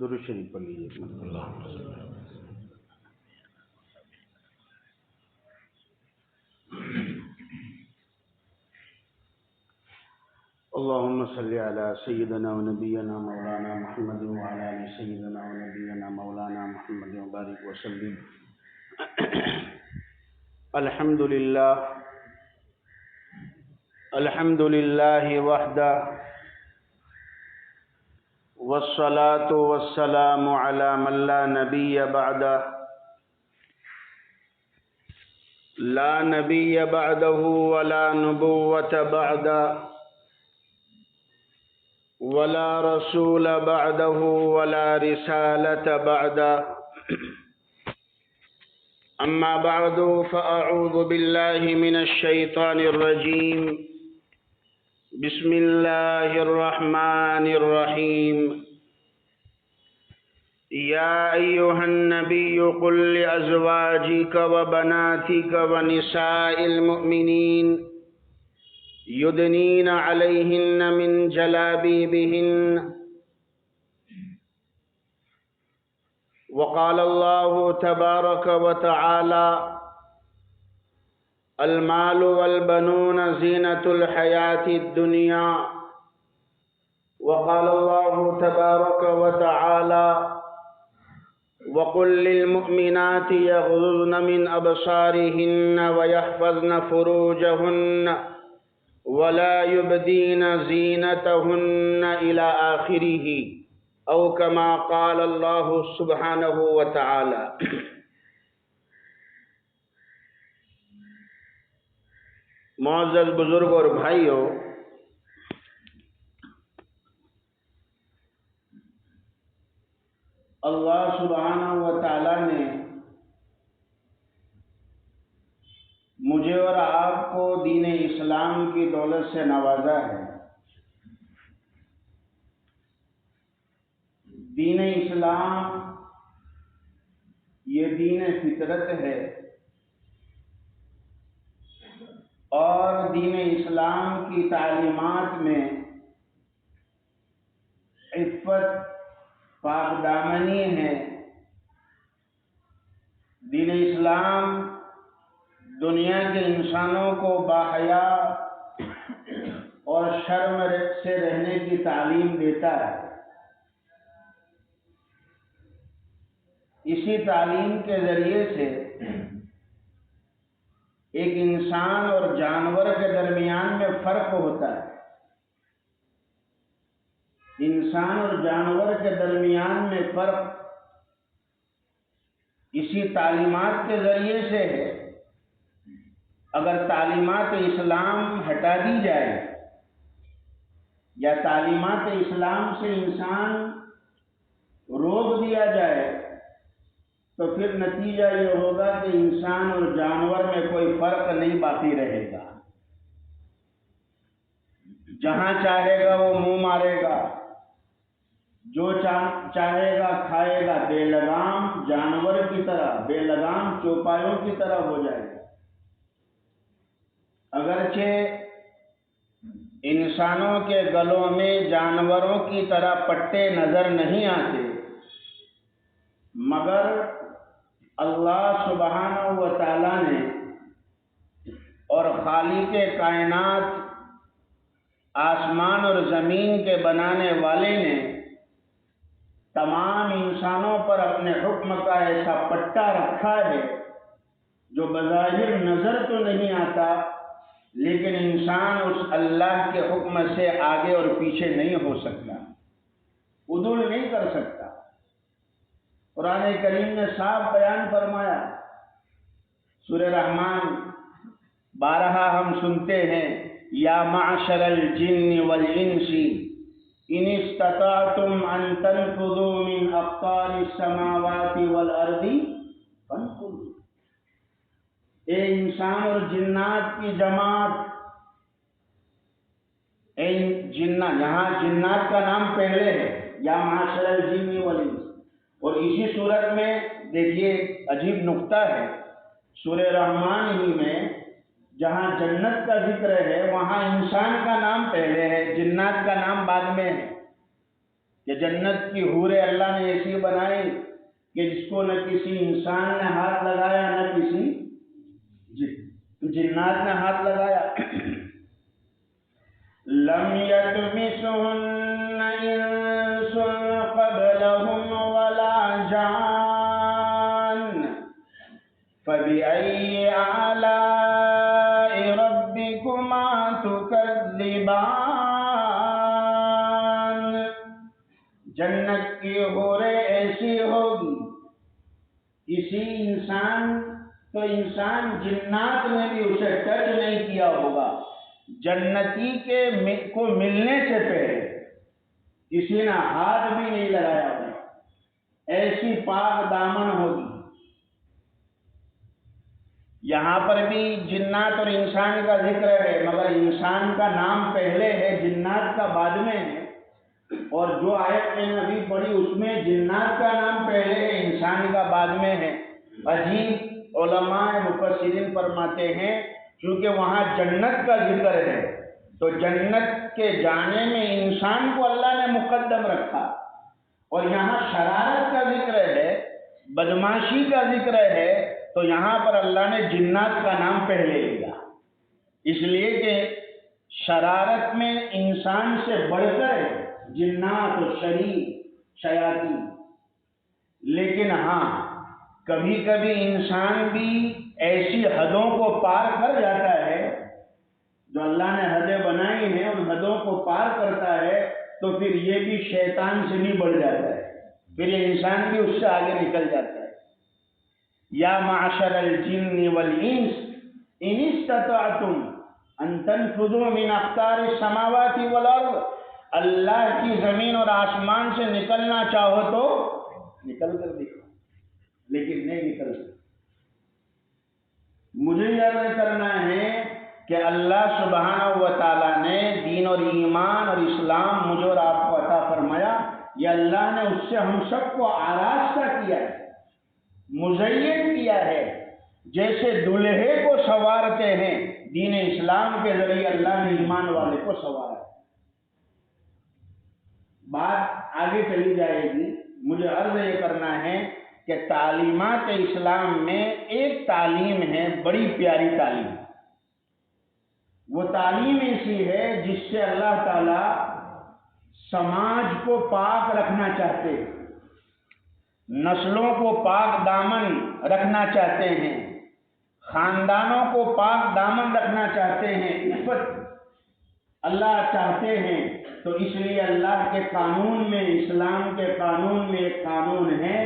درود شریف پڑھ لیجیے۔ اللهم صل على سيدنا ونبينا مولانا محمد وعلى آل سيدنا ونبينا مولانا محمد وبارك وسلم۔ الحمد لله وحده، والصلاة والسلام على من لا نبي بعده، لا نبي بعده ولا نبوة بعده، ولا رسول بعده ولا رسالة بعده، أما بعد فأعوذ بالله من الشيطان الرجيم، بسم الله الرحمن الرحيم۔ يا أيها النبي قل لأزواجك وبناتك ونساء المؤمنين يدنين عليهن من جلابيبهن، وقال الله تبارك وتعالى: المال والبنون زينة الحياة الدنيا، وقال الله تبارك وتعالى: وقل للمؤمنات يغضضن من أبصارهن ويحفظن فروجهن ولا يبدين زينتهن إلى آخره، أو كما قال الله سبحانه وتعالى۔ معزز بزرگ اور بھائیوں، اللہ سبحانہ و تعالی نے مجھے اور آپ کو دین اسلام کی دولت سے نوازا ہے۔ دین اسلام یہ دین فطرت ہے، اور دین اسلام کی تعلیمات میں عفت، پاک دامنی ہے۔ دین اسلام دنیا کے انسانوں کو باحیا اور شرم سے رہنے کی تعلیم دیتا ہے۔ اسی تعلیم کے ذریعے سے ایک انسان اور جانور کے درمیان میں فرق ہوتا ہے۔ انسان اور جانور کے درمیان میں فرق اسی تعلیمات کے ذریعے سے ہے۔ اگر تعلیمات اسلام ہٹا دی جائے یا تعلیمات اسلام سے انسان روک دیا جائے تو پھر نتیجہ یہ ہوگا کہ انسان اور جانور میں کوئی فرق نہیں باقی رہے گا۔ جہاں چاہے گا وہ منہ مارے گا، جو چاہے گا کھائے گا، بے لگام جانور کی طرح، بے لگام چوپایوں کی طرح ہو جائے گا۔ اگرچہ انسانوں کے گلوں میں جانوروں کی طرح پٹے نظر نہیں آتے، مگر اللہ سبحانہ و تعالی نے اور خالق کائنات، آسمان اور زمین کے بنانے والے نے تمام انسانوں پر اپنے حکم کا ایسا پٹا رکھا ہے جو بظاہر نظر تو نہیں آتا، لیکن انسان اس اللہ کے حکم سے آگے اور پیچھے نہیں ہو سکتا، عدول نہیں کر سکتا۔ قرآن کریم نے صاف بیان فرمایا، سورہ رحمان 12 ہم سنتے ہیں: یا معشر الجن والانس ان استطعتم ان تنفذوا من اقطار السماوات والارض فانفذوا۔ اے انسان اور جنات کی جماعت، یہاں جنات کا نام پہلے ہے، یا معشر الجن والانس، اور اسی صورت میں دیکھیے عجیب نقطہ ہے، سورہ رحمان ہی میں جہاں جنت کا ذکر ہے وہاں انسان کا نام پہلے ہے، جنات کا نام بعد میں ہے۔ کہ جنت کی حوریں اللہ نے ایسی بنائی کہ جس کو نہ کسی انسان نے ہاتھ لگایا نہ کسی جنات نے ہاتھ لگایا. لم يطمثهن انس قبلهم ولا جان فبأي آلاء ربكما تكذبان. جنت کی حوریں ایسی ہوگی کسی انسان تو انسان جنات نے بھی اسے ٹچ نہیں کیا ہوگا. جنتی کے کو ملنے سے پہلے کسی نے ہاتھ بھی نہیں لگایا ہوگا. ایسی پاک دامن ہوگی. یہاں پر بھی جنات اور انسان کا ذکر ہے، مگر انسان کا نام پہلے ہے، جنات کا بعد میں ہے. اور جو آیت میں نے ابھی پڑھی اس میں جنات کا نام پہلے ہے، انسان کا بعد میں ہے. عجیب علماء مفسرین فرماتے ہیں کیونکہ وہاں جنت کا ذکر ہے تو جنت کے جانے میں انسان کو اللہ نے مقدم رکھا، اور یہاں شرارت کا ذکر ہے، بدماشی کا ذکر ہے، تو یہاں پر اللہ نے جنات کا نام پہلے لیا، اس لیے کہ شرارت میں انسان سے بڑھ کر جنات و شیاطین. لیکن ہاں کبھی کبھی انسان بھی ایسی حدوں کو پار کر جاتا ہے، جو اللہ نے حدیں بنائی ہیں ان حدوں کو پار کرتا ہے تو پھر یہ بھی شیطان سے بھی بڑھ جاتا ہے، پھر یہ انسان بھی اس سے آگے نکل جاتا ہے. یا معشر الجن والانس ان استطعتم ان تنفذوا من اقطار السماوات والارض. اللہ کی زمین اور آسمان سے نکلنا چاہو تو نکل کر دکھاؤ، لیکن نہیں نکل سکتے. مجھے یہ کرنا ہے کہ اللہ سبحانہ و تعالیٰ نے دین اور ایمان اور اسلام مجھے اور آپ کو عطا فرمایا. یہ اللہ نے اس سے ہم سب کو آراستہ کیا ہے، مزین کیا ہے. جیسے دلہے کو سنوارتے ہیں دین اسلام کے ذریعے اللہ نے ایمان والے کو سنوارا. بات آگے چلی جائے گی. مجھے عرض یہ کرنا ہے کہ تعلیمات اسلام میں ایک تعلیم ہے بڑی پیاری تعلیم. وہ تعلیم ایسی ہے جس سے اللہ تعالی سماج کو پاک رکھنا چاہتے ہیں، نسلوں کو پاک دامن رکھنا چاہتے ہیں، خاندانوں کو پاک دامن رکھنا چاہتے ہیں، عفت اللہ چاہتے ہیں. تو اس لیے اللہ کے قانون میں، اسلام کے قانون میں ایک قانون ہے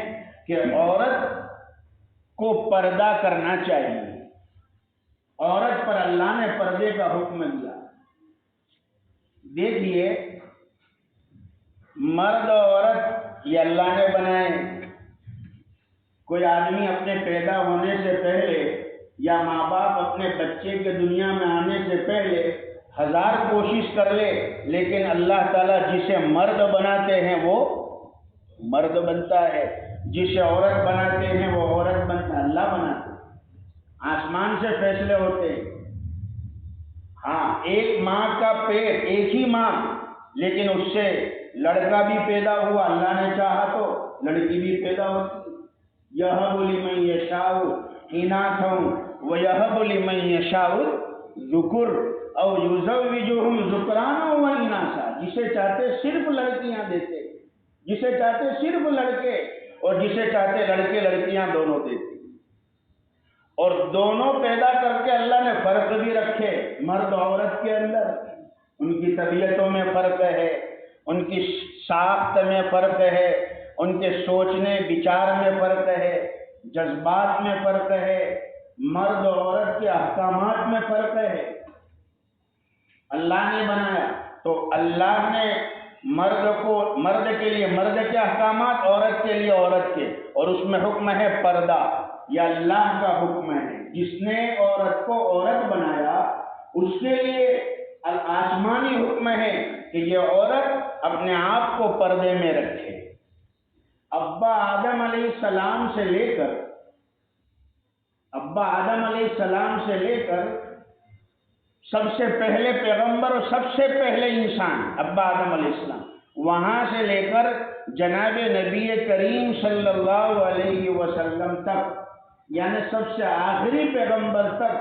کہ عورت کو پردہ کرنا چاہیے. عورت پر اللہ نے پردے کا حکم دیا. دیکھیے مرد اور عورت یہ اللہ نے بنائے. کوئی آدمی اپنے پیدا ہونے سے پہلے یا ماں باپ اپنے بچے کے دنیا میں آنے سے پہلے ہزار کوشش کر لے، لیکن اللہ تعالیٰ جسے مرد بناتے ہیں وہ مرد بنتا ہے، جسے عورت بناتے ہیں وہ عورت بنتا ہے. اللہ بناتے ہیں، آسمان سے فیصلے ہوتے ہیں. ہاں ایک ماں کا پیٹ، ایک ہی ماں، لیکن اس سے لڑکا بھی پیدا ہوا، اللہ نے چاہا تو لڑکی بھی پیدا ہوتی. یہب لمن یشاء اناثا ویہب لمن یشاء ذکر او یزوجہم ذکرانا و اناثا. جسے چاہتے صرف لڑکیاں دیتے، جسے چاہتے صرف لڑکے، اور جسے چاہتے لڑکے لڑکیاں دونوں دیتے. اور دونوں پیدا کر کے اللہ نے فرق بھی رکھے مرد و عورت کے اندر. ان کی طبیعتوں میں فرق ہے، ان کی ساخت میں فرق ہے، ان کے سوچنے بچار میں فرق ہے، جذبات میں فرق ہے، مرد و عورت کے احکامات میں فرق ہے. اللہ نے بنایا تو اللہ نے مرد کے لیے مرد کے احکامات، عورت کے لیے عورت کے، اور اس میں حکم ہے پردہ. یہ اللہ کا حکم ہے. جس نے عورت کو عورت بنایا اس کے لیے آسمانی حکم ہے کہ یہ عورت اپنے آپ کو پردے میں رکھے. ابا آدم علیہ السلام سے لے کر سب سے پہلے پیغمبر اور سب سے پہلے انسان ابا آدم علیہ السلام، وہاں سے لے کر جناب نبی کریم صلی اللہ علیہ وسلم تک، یعنی سب سے آخری پیغمبر تک،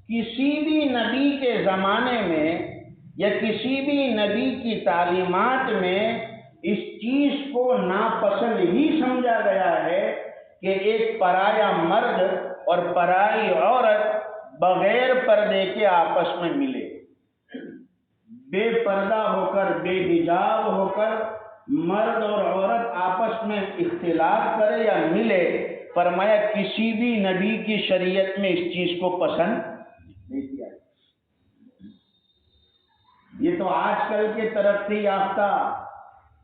کسی بھی نبی کے زمانے میں یا کسی بھی نبی کی تعلیمات میں اس چیز کو ناپسند ہی سمجھا گیا ہے کہ ایک پرایا مرد اور پرائی عورت بغیر پردے کے آپس میں ملے، بے پردہ ہو کر، بے حجاب ہو کر مرد اور عورت آپس میں اختلاط کرے یا ملے۔ فرمایا کسی بھی نبی کی شریعت میں اس چیز کو پسند نہیں کیا۔ یہ تو آج کل کے ترقی یافتہ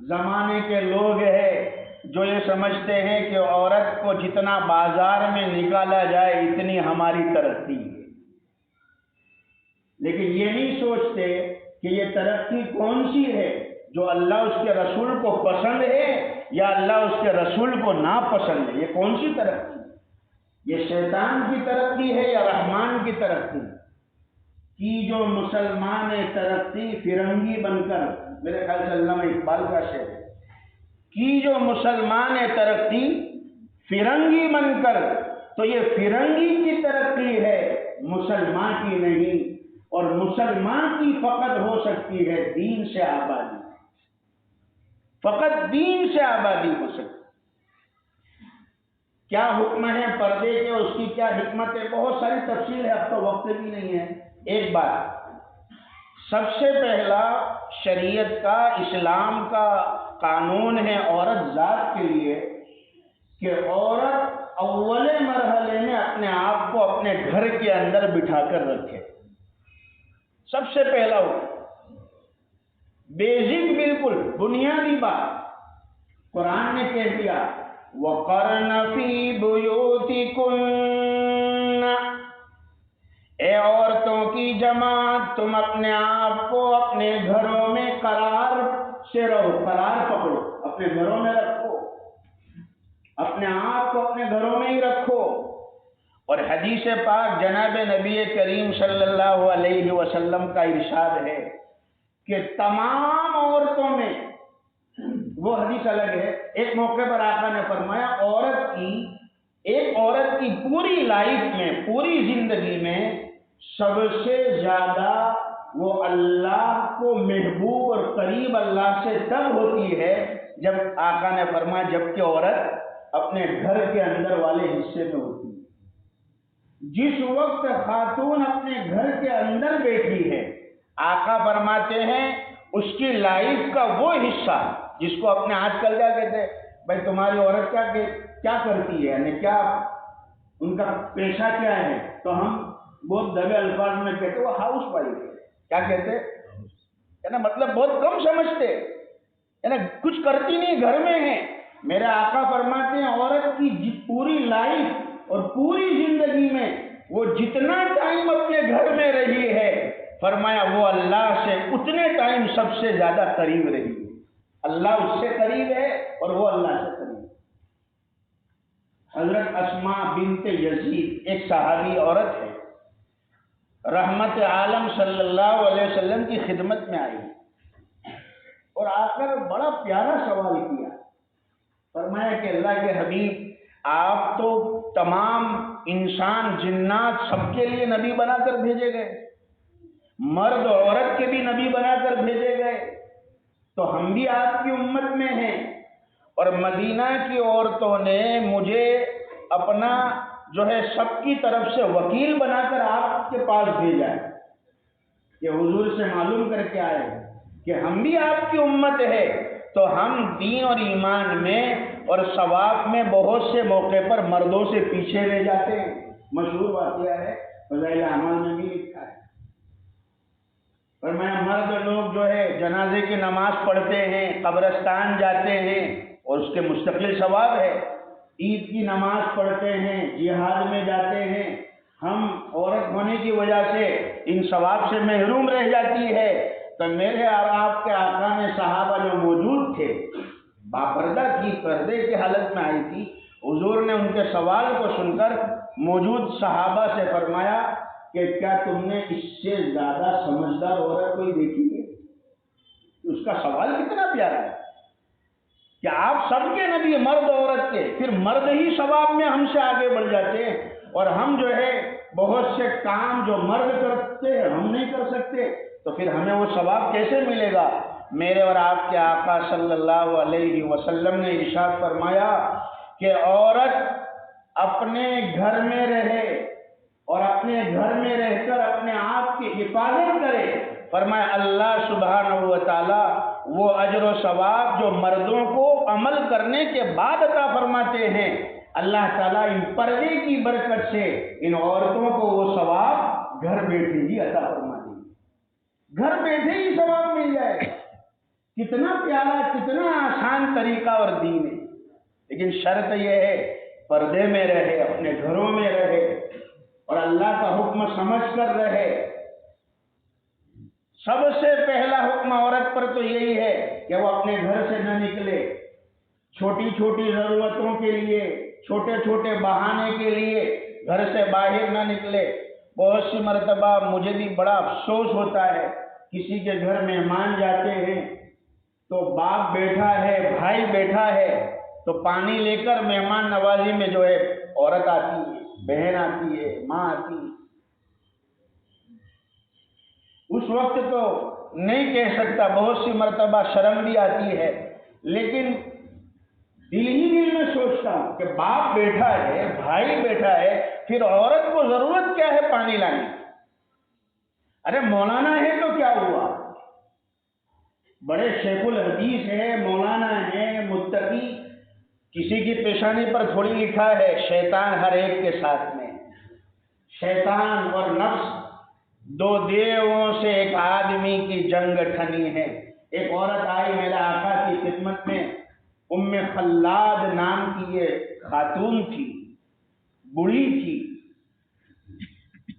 زمانے کے لوگ ہیں جو یہ سمجھتے ہیں کہ عورت کو جتنا بازار میں نکالا جائے اتنی ہماری ترقی ہے، لیکن یہ نہیں سوچتے کہ یہ ترقی کون سی ہے، جو اللہ اس کے رسول کو پسند ہے یا اللہ اس کے رسول کو ناپسند ہے۔ یہ کون سی ترقی ہے؟ یہ شیطان کی ترقی ہے یا رحمان کی ترقی کی؟ جو مسلمان ترقی فرنگی بن کر، میرے خیال سے علامہ اقبال کا شعر ہے، کی جو مسلمان ترقی فرنگی بن کر، تو یہ فرنگی کی ترقی ہے، مسلمان کی نہیں۔ اور مسلمان کی فقط ہو سکتی ہے دین سے آبادی، فقط دین سے آبادی ہو سکتی۔ کیا حکم ہے پردے کے، اس کی کیا حکمت ہے، بہت ساری تفصیل ہے، اب تو وقت بھی نہیں ہے۔ ایک بات، سب سے پہلا شریعت کا، اسلام کا قانون ہے عورت ذات کے لیے کہ عورت اول مرحلے میں اپنے آپ کو اپنے گھر کے اندر بٹھا کر رکھے۔ سب سے پہلا حکم، بیزک، بالکل بنیادی بات، قرآن نے کہہ دیا وَقَرْنَ فِي بُيُوتِكُنَّ، اے عورتوں کی جماعت، تم اپنے آپ کو اپنے گھروں میں قرار سے رہو، قرار پکڑو، اپنے گھروں میں رکھو، اپنے آپ کو اپنے گھروں میں ہی رکھو۔ اور حدیث پاک جناب نبی کریم صلی اللہ علیہ وسلم کا ارشاد ہے کہ تمام عورتوں میں، وہ حدیث الگ ہے، ایک موقع پر آقا نے فرمایا ایک عورت کی پوری لائف میں، پوری زندگی میں سب سے زیادہ وہ اللہ کو محبوب اور قریب اللہ سے تب ہوتی ہے جب، آقا نے فرمایا، جب کہ عورت اپنے گھر کے اندر والے حصے میں ہوتی ہے۔ جس وقت خاتون اپنے گھر کے اندر بیٹھی ہے، آقا فرماتے ہیں اس کی لائف کا وہ حصہ جس کو اپنے آج کل کیا کہتے ہیں، بھائی تمہاری عورت کیا کرتی ہے، یعنی کیا ان کا پیشہ کیا ہے، تو ہم بہت دبے الفاظ میں کہتے ہیں وہ ہاؤس وائف ہے۔ کیا کہتے ہیں، مطلب بہت کم سمجھتے، کچھ کرتی نہیں، گھر میں ہے۔ میرے آقا فرماتے ہیں عورت کی پوری لائف اور پوری زندگی میں وہ جتنا ٹائم اپنے گھر میں رہی ہے، فرمایا وہ اللہ سے اتنے ٹائم سب سے زیادہ قریب رہی ہے۔ اللہ اس سے قریب ہے اور وہ اللہ سے قریب ہے۔ حضرت اسماء بنت یزید ایک صحابی عورت ہے، رحمت عالم صلی اللہ علیہ وسلم کی خدمت میں آئی اور آ کر بڑا پیارا سوال کیا۔ فرمایا کہ اللہ کے حبیب، آپ تو تمام انسان، جنات، سب کے لیے نبی بنا کر بھیجے گئے، مرد اور عورت کے بھی نبی بنا کر بھیجے گئے، تو ہم بھی آپ کی امت میں ہیں، اور مدینہ کی عورتوں نے مجھے اپنا جو ہے سب کی طرف سے وکیل بنا کر آپ کے پاس بھیجا ہے کہ حضور سے معلوم کر کے آئے کہ ہم بھی آپ کی امت ہے، تو ہم دین اور ایمان میں اور ثواب میں بہت سے موقع پر مردوں سے پیچھے رہ جاتے ہیں۔ مشہور واقعہ ہے، فضائل اعمال میں بھی لکھا ہے۔ فرمایا مرد لوگ جو ہے جنازے کی نماز پڑھتے ہیں، قبرستان جاتے ہیں اور اس کے مستقل ثواب ہے، عید کی نماز پڑھتے ہیں، جہاد میں جاتے ہیں، ہم عورت ہونے کی وجہ سے ان ثواب سے محروم رہ جاتی ہے۔ تو میرے اور آپ کے آقا نے صحابہ جو موجود تھے، باپردہ کی، پردے کی حالت میں آئی تھی، حضور نے ان کے سوال کو سن کر موجود صحابہ سے فرمایا کہ کیا تم نے اس سے زیادہ سمجھدار عورت کوئی دیکھی ہے؟ اس اس کا سوال کتنا پیارا ہے کہ آپ سب کے نبی مرد عورت کے، پھر مرد ہی ثواب میں ہم سے آگے بڑھ جاتے ہیں، اور ہم جو ہے بہت سے کام جو مرد کرتے ہیں ہم نہیں کر سکتے، تو پھر ہمیں وہ ثواب کیسے ملے گا؟ میرے اور آپ کے آقا صلی اللہ علیہ وسلم نے ارشاد فرمایا کہ عورت اپنے گھر میں رہے اور اپنے گھر میں رہ کر اپنے آپ کی حفاظت کرے، فرمایا اللہ سبحانہ و تعالی وہ اجر و ثواب جو مردوں کو عمل کرنے کے بعد عطا فرماتے ہیں، اللہ تعالیٰ ان پردے کی برکت سے ان عورتوں کو وہ ثواب گھر بیٹھے ہی عطا فرما دیں گے، گھر بیٹھے ہی ثواب مل جائے گا۔ کتنا پیارا، کتنا آسان طریقہ اور دین ہے، لیکن شرط یہ ہے پردے میں رہے، اپنے گھروں میں رہے اور اللہ کا حکم سمجھ کر رہے۔ سب سے پہلا حکم عورت پر تو یہی ہے کہ وہ اپنے گھر سے نہ نکلے، چھوٹی چھوٹی ضرورتوں کے لیے، چھوٹے چھوٹے بہانے کے لیے گھر سے باہر نہ نکلے۔ بہت سی مرتبہ مجھے بھی بڑا افسوس ہوتا ہے، کسی کے گھر مہمان جاتے ہیں تو باپ بیٹھا ہے، بھائی بیٹھا ہے، تو پانی لے کر مہمان نوازی میں جو ہے عورت آتی ہے، بہن آتی ہے، ماں آتی ہے۔ اس وقت تو نہیں کہہ سکتا، بہت سی مرتبہ شرم بھی آتی ہے، لیکن دل ہی دل میں سوچتا ہوں کہ باپ بیٹھا ہے، بھائی بیٹھا ہے، پھر عورت کو ضرورت کیا ہے پانی لانے کی؟ ارے مولانا ہے تو کیا ہوا، بڑے شیخ الحدیث ہے، مولانا ہے، متقی، کسی کی پیشانی پر تھوڑی لکھا ہے شیطان ہر ایک کے ساتھ میں۔ شیطان اور نفس دو دیووں سے ایک آدمی کی جنگ ٹھنی ہے۔ ایک عورت آئی میرے آقا کی خدمت میں، ام خلاد نام کی یہ خاتون تھی، بوڑھی تھی،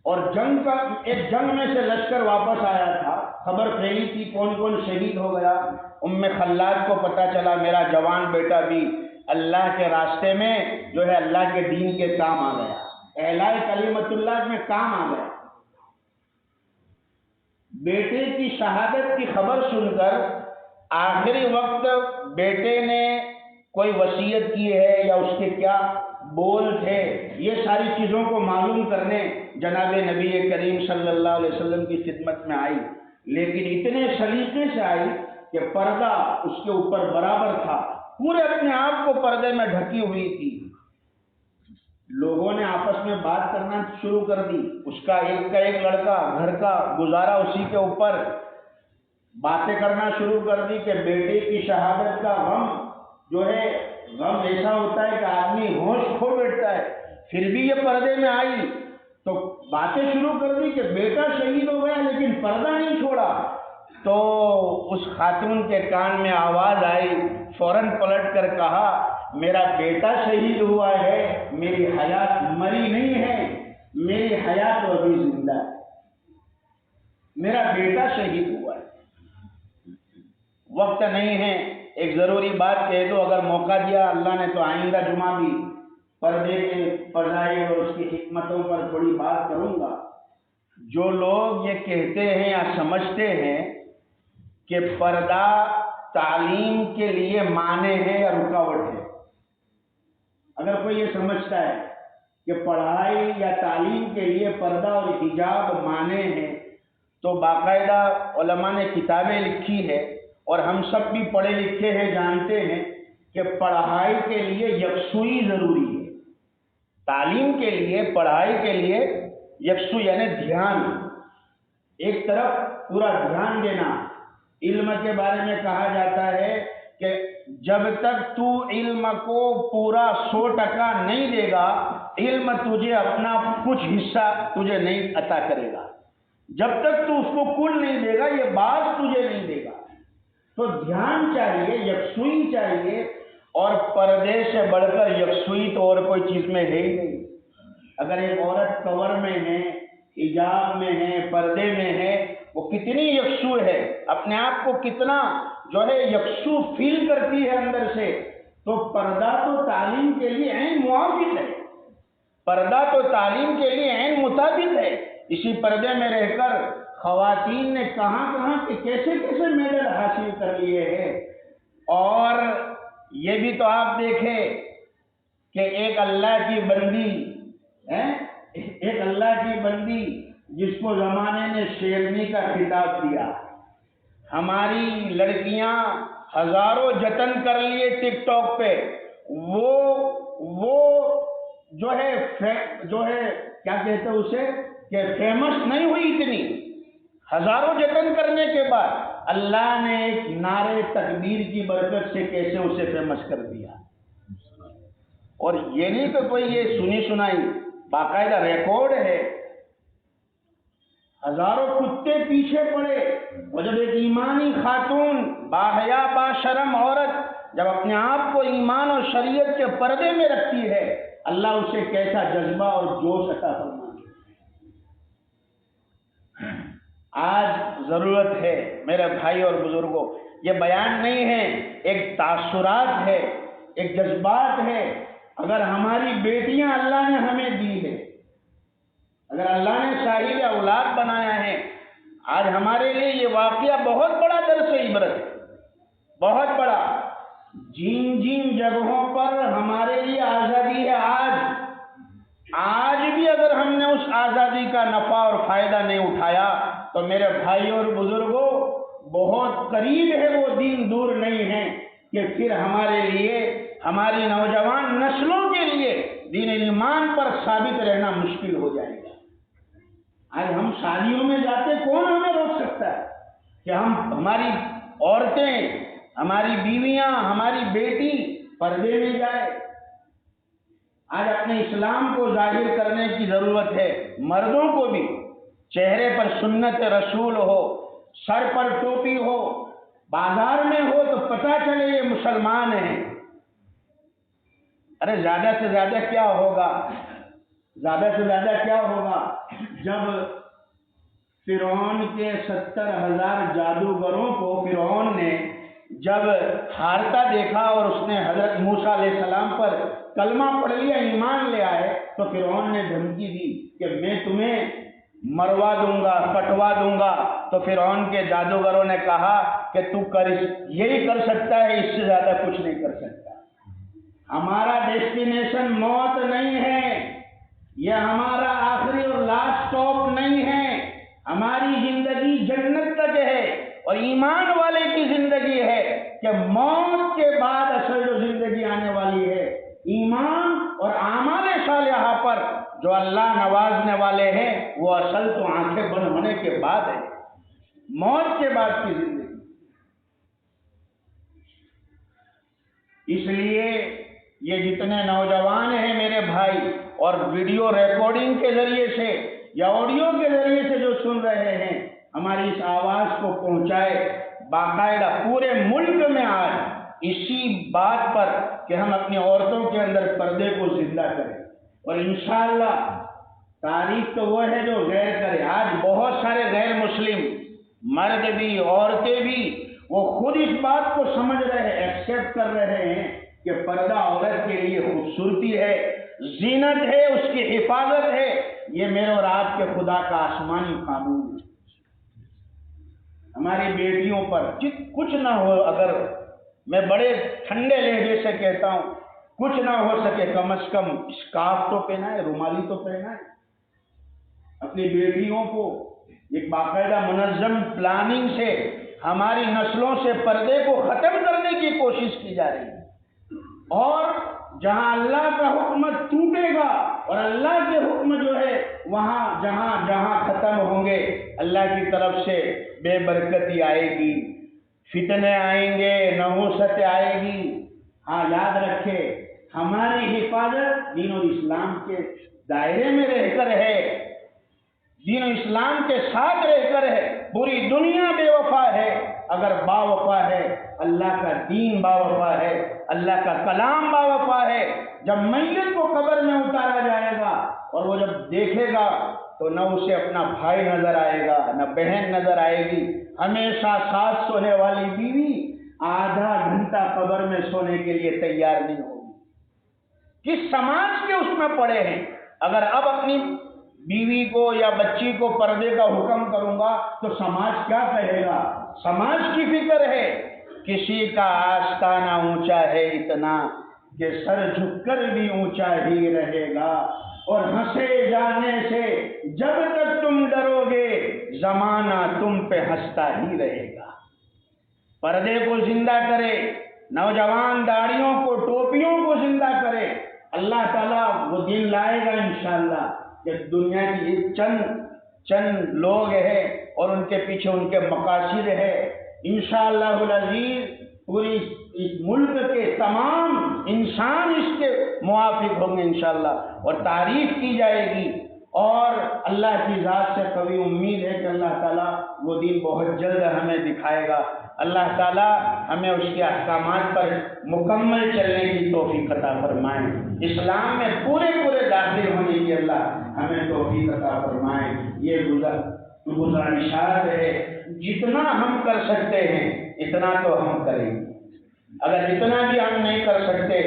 اور ایک جنگ میں سے لشکر واپس آیا تھا، خبر پھیلی تھی کون کون شہید ہو گیا۔ ام خلاد کو پتا چلا میرا جوان بیٹا بھی اللہ کے راستے میں جو ہے اللہ کے دین کے کام آ گیا، اعلاء کلمت اللہ میں کام آ گیا۔ بیٹے کی شہادت کی خبر سن کر آخری وقت بیٹے نے کوئی وصیت کی ہے یا اس کے کیا بول تھے، یہ ساری چیزوں کو معلوم کرنے جناب نبی کریم صلی اللہ علیہ وسلم کی خدمت میں آئی، لیکن اتنے سلیقے سے آئی کہ پردہ اس کے اوپر برابر تھا، پورے اپنے آپ کو پردے میں ڈھکی ہوئی تھی۔ لوگوں نے آپس میں بات کرنا شروع کر دی، اس کا ایک لڑکا گھر کا گزارا اسی کے اوپر باتیں کرنا شروع کر دی کہ بیٹے کی شہادت کا غم جو ہے، غم ایسا ہوتا ہے کہ آدمی ہوش کھو بیٹھتا ہے، پھر بھی یہ پردے میں آئی تو باتیں شروع کر دی کہ بیٹا شہید ہو گیا لیکن پردہ نہیں چھوڑا۔ تو اس خاتون کے کان میں آواز آئی، فوراً پلٹ کر کہا میرا بیٹا شہید ہوا ہے، میری حیات مری نہیں ہے، میری حیات ابھی زندہ ہے، میرا بیٹا شہید ہوا ہے۔ وقت نہیں ہے، ایک ضروری بات کہہ دو، اگر موقع دیا اللہ نے تو آئندہ جمعہ بھی پردے کے فضائل اور اس کی حکمتوں پر تھوڑی بات کروں گا۔ جو لوگ یہ کہتے ہیں یا سمجھتے ہیں کہ پردہ تعلیم کے لیے مانع ہے یا رکاوٹ ہے، اگر کوئی یہ سمجھتا ہے کہ پڑھائی یا تعلیم کے لیے پردہ اور حجاب مانع ہے، تو باقاعدہ علماء نے کتابیں لکھی ہے اور ہم سب بھی پڑھے لکھے ہیں، جانتے ہیں کہ پڑھائی کے لیے یکسوئی ضروری ہے۔ تعلیم کے لیے، پڑھائی کے لیے یکسوئی یعنی دھیان، ایک طرف پورا دھیان دینا۔ علم کے بارے میں کہا جاتا ہے کہ جب تک تو علم کو پورا 100% نہیں دے گا، علم تجھے اپنا کچھ حصہ تجھے نہیں عطا کرے گا۔ جب تک تو اس کو کل نہیں دے گا، یہ بعض تجھے نہیں دے گا۔ تو دھیان چاہیے، یکسوئی چاہیے، اور پردے سے بڑھ کر یکسوئی تو اور کوئی چیز میں ہے ہی نہیں۔ اگر ایک عورت کور میں ہے، حجاب میں ہے، پردے میں ہے، وہ کتنی یکسو ہے، اپنے آپ کو کتنا جو ہے یکسو فیل کرتی ہے اندر سے، تو پردہ تو تعلیم کے لیے عین موافق ہے، پردہ تو تعلیم کے لیے عین مطابق ہے۔ اسی پردے میں رہ کر خواتین نے کہاں کہاں کے کیسے کیسے میڈل حاصل کر لیے ہیں. اور یہ بھی تو آپ دیکھیں کہ ایک اللہ کی بندی ایک اللہ کی بندی جس کو زمانے نے شیرنی کا خطاب دیا. ہماری لڑکیاں ہزاروں جتن کر لیے ٹک ٹاک پہ، وہ جو ہے کیا کہتے ہیں اسے کہ فیمس نہیں ہوئی اتنی. ہزاروں جتن کرنے کے بعد اللہ نے ایک نعرے تکبیر کی برکت سے کیسے اسے فیمس کر دیا. اور یہ نہیں کہ کوئی یہ سنی سنائی، باقاعدہ ریکارڈ ہے. ہزاروں کتے پیچھے پڑے، اور جب ایک ایمانی خاتون باحیا باشرم عورت جب اپنے آپ کو ایمان اور شریعت کے پردے میں رکھتی ہے، اللہ اسے کیسا جذبہ اور جوش عطا فرماتا ہے. آج ضرورت ہے میرے بھائی اور بزرگوں، یہ بیان نہیں ہے، ایک تاثرات ہے، ایک جذبات ہے. اگر ہماری بیٹیاں اللہ نے ہمیں دی ہے، اگر اللہ نے صاحب اولاد بنایا ہے، آج ہمارے لیے یہ واقعہ بہت بڑا درس عبرت ہے، بہت بڑا. جن جن جگہوں پر ہمارے لیے آزادی ہے، آج بھی اگر ہم نے اس آزادی کا نفع اور فائدہ نہیں اٹھایا تو میرے بھائیوں اور بزرگوں بہت قریب ہے وہ دن، دور نہیں ہے کہ پھر ہمارے لیے، ہماری نوجوان نسلوں کے لیے دین ایمان پر ثابت رہنا مشکل ہو جائے گا. آج ہم شادیوں میں جاتے، کون ہمیں روک سکتا ہے کہ ہماری عورتیں، ہماری بیویاں، ہماری بیٹی پردے میں جائے. آج اپنے اسلام کو ظاہر کرنے کی ضرورت ہے. مردوں کو بھی چہرے پر سنت رسول ہو، سر پر ٹوپی ہو، بازار میں ہو تو پتہ چلے یہ مسلمان ہیں. ارے زیادہ سے زیادہ کیا ہوگا، زیادہ سے زیادہ کیا ہوگا جب فرعون کے 70,000 جادوگروں کو فرعون نے جب ہارتا دیکھا اور اس نے حضرت موسیٰ علیہ السلام پر کلمہ پڑھ لیا، ایمان لے آئے، تو فرعون نے دھمکی دی کہ میں تمہیں مروا دوں گا، کٹوا دوں گا. تو فرعون کے جادوگروں نے کہا کہ تو یہی کر سکتا ہے، اس سے زیادہ کچھ نہیں کر سکتا. ہمارا ڈیسٹینیشن موت نہیں ہے، یہ ہمارا آخری اور لاسٹ سٹاپ نہیں ہے. ہماری زندگی جنت تک ہے، اور ایمان والے کی زندگی ہے کہ موت کے بعد اصل جو زندگی آنے والی ہے ایمان اور اعمال صالحہ پر جو اللہ نوازنے والے ہیں، وہ اصل تو آنکھیں بند ہونے کے بعد ہے، موت کے بعد کی زندگی. اس لیے یہ جتنے نوجوان ہیں میرے بھائی، اور ویڈیو ریکارڈنگ کے ذریعے سے یا آڈیو کے ذریعے سے جو سن رہے ہیں، ہماری اس آواز کو پہنچائے. باقاعدہ پورے ملک میں آج اسی بات پر کہ ہم اپنی عورتوں کے اندر پردے کو زندہ کریں، اور انشاءاللہ تعریف تو وہ ہے جو غیر کرے. آج بہت سارے غیر مسلم مرد بھی عورتیں بھی وہ خود اس بات کو سمجھ رہے ہیں، ایکسیپٹ کر رہے ہیں کہ پردہ عورت کے لیے خوبصورتی ہے، زینت ہے، اس کی حفاظت ہے. یہ میرے اور آپ کے خدا کا آسمانی قانون ہے. ہماری بیٹیوں پر کچھ نہ ہو، اگر میں بڑے ٹھنڈے لہجے سے کہتا ہوں، کچھ نہ ہو سکے کم از کم اسکارف تو پہنائے، رومالی تو پہنائے. اپنی بیٹیوں کو ایک باقاعدہ منظم پلاننگ سے ہماری نسلوں سے پردے کو ختم کرنے کی کوشش کی جا رہی ہے. اور جہاں اللہ کا حکم ٹوٹے گا اور اللہ کے حکم جو ہے وہاں جہاں ختم ہوں گے، اللہ کی طرف سے بے برکتی آئے گی، فتنے آئیں گے، نحوست آئے گی. ہاں یاد رکھے، ہماری حفاظت دین و اسلام کے دائرے میں رہ کر ہے، دین و اسلام کے ساتھ رہ کر ہے. پوری دنیا بے وفا ہے، اگر با وفا ہے اللہ کا دین، با وفا ہے اللہ کا کلام، با وفا ہے. جب میت کو قبر میں اتارا جائے گا اور وہ جب دیکھے گا تو نہ اسے اپنا بھائی نظر آئے گا، نہ بہن نظر آئے گی. ہمیشہ ساتھ سونے والی بیوی آدھا گھنٹہ قبر میں سونے کے لیے تیار نہیں ہوگی. کس سماج کے اس میں پڑے ہیں؟ اگر اب اپنی بیوی کو یا بچی کو پردے کا حکم کروں گا تو سماج کیا کہے گا؟ سماج کی فکر ہے۔ کسی کا آستانہ اونچا ہے اتنا کہ سر جھک کر بھی اونچا ہی رہے گا، اور ہنسے جانے سے جب تک تم ڈرو گے زمانہ تم پہ ہنستا ہی رہے گا۔ پردے کو زندہ کرے، نوجوان داڑھیوں کو، ٹوپیوں کو زندہ کرے۔ اللہ تعالیٰ وہ دن لائے گا انشاءاللہ کہ دنیا کی چند لوگ ہیں اور ان کے پیچھے ان کے مقاصد ہے، انشاءاللہ العزیز پوری اس ملک کے تمام انسان اس کے موافق ہوں گے انشاءاللہ، اور تعریف کی جائے گی، اور اللہ کی ذات سے قوی امید ہے کہ اللہ تعالیٰ وہ دن بہت جلد ہمیں دکھائے گا۔ اللہ تعالیٰ ہمیں اس کے احکامات پر مکمل چلنے کی توفیق عطا فرمائے، اسلام میں پورے داخل ہونے کی اللہ ہمیں توفیق عطا فرمائے۔ یہ گزارشات ہے، جتنا ہم کر سکتے ہیں اتنا تو ہم کریں، اگر اتنا بھی ہم نہیں کر سکتے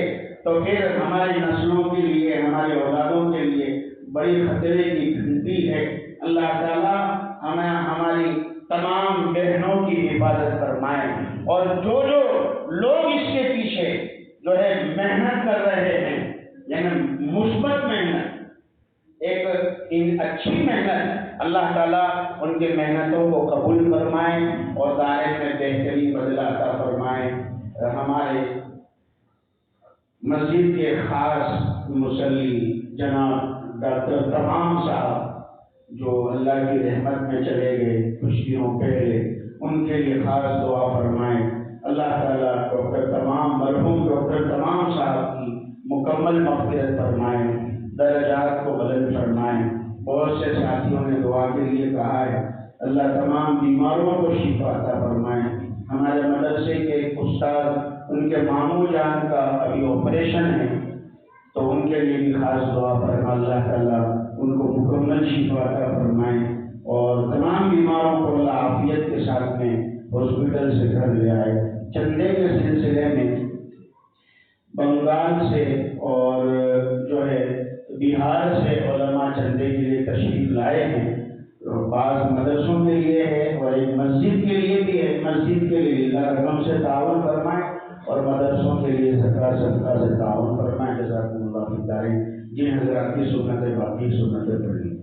تو پھر ہماری نسلوں کے لیے، ہمارے اولادوں کے لیے بڑی خطرے کی گھنٹی ہے۔ اللہ تعالیٰ ہمیں ہماری تمام بہنوں کی حفاظت فرمائے، اور جو لوگ اس کے پیچھے جو ہے محنت کر رہے ہیں، یعنی مثبت محنت، ایک اچھی محنت، اللہ تعالیٰ ان کی محنتوں کو قبول فرمائے اور دائرے میں بہترین بدلہ عطا فرمائے۔ ہمارے مسجد کے خاص مصلی جناب ڈاکٹر تمام صاحب جو اللہ کی رحمت میں چلے گئے کچھ دنوں پہلے، ان کے لیے خاص دعا فرمائیں۔ اللہ تعالیٰ مرحوم ڈاکٹر تمام صاحب کی مکمل مغفرت فرمائیں، درجات کو بلند فرمائیں۔ بہت سے ساتھیوں نے دعا کے لیے کہا ہے، اللہ تمام بیماروں کو شفا عطا فرمائیں۔ ہمارے مدرسے کے ایک استاد، ان کے ماموں جان کا ابھی آپریشن ہے، تو ان کے لیے بھی خاص دعا فرمائیں، اللہ تعالیٰ ان کو مکمل شفا عطا فرمائیں، اور تمام بیماروں کو اللہ عافیت کے ساتھ میں ہاسپٹل سے گھر لے آئے۔ چندے کے سلسلے میں بنگال سے اور جو ہے بہار سے علماء چندے کے لیے تشریف لائے ہیں، بعض مدرسوں کے لیے ہے اور ایک مسجد کے لیے بھی ہے۔ مسجد کے لیے اللہ رقم سے تعاون فرمائیں، اور مدرسوں کے لیے زکوٰۃ صدقہ سے تعاون فرمائیں۔ جزاکم اللہ خیر داریں۔ جن حضرات کی سنتیں باقی سنتیں پڑھیں۔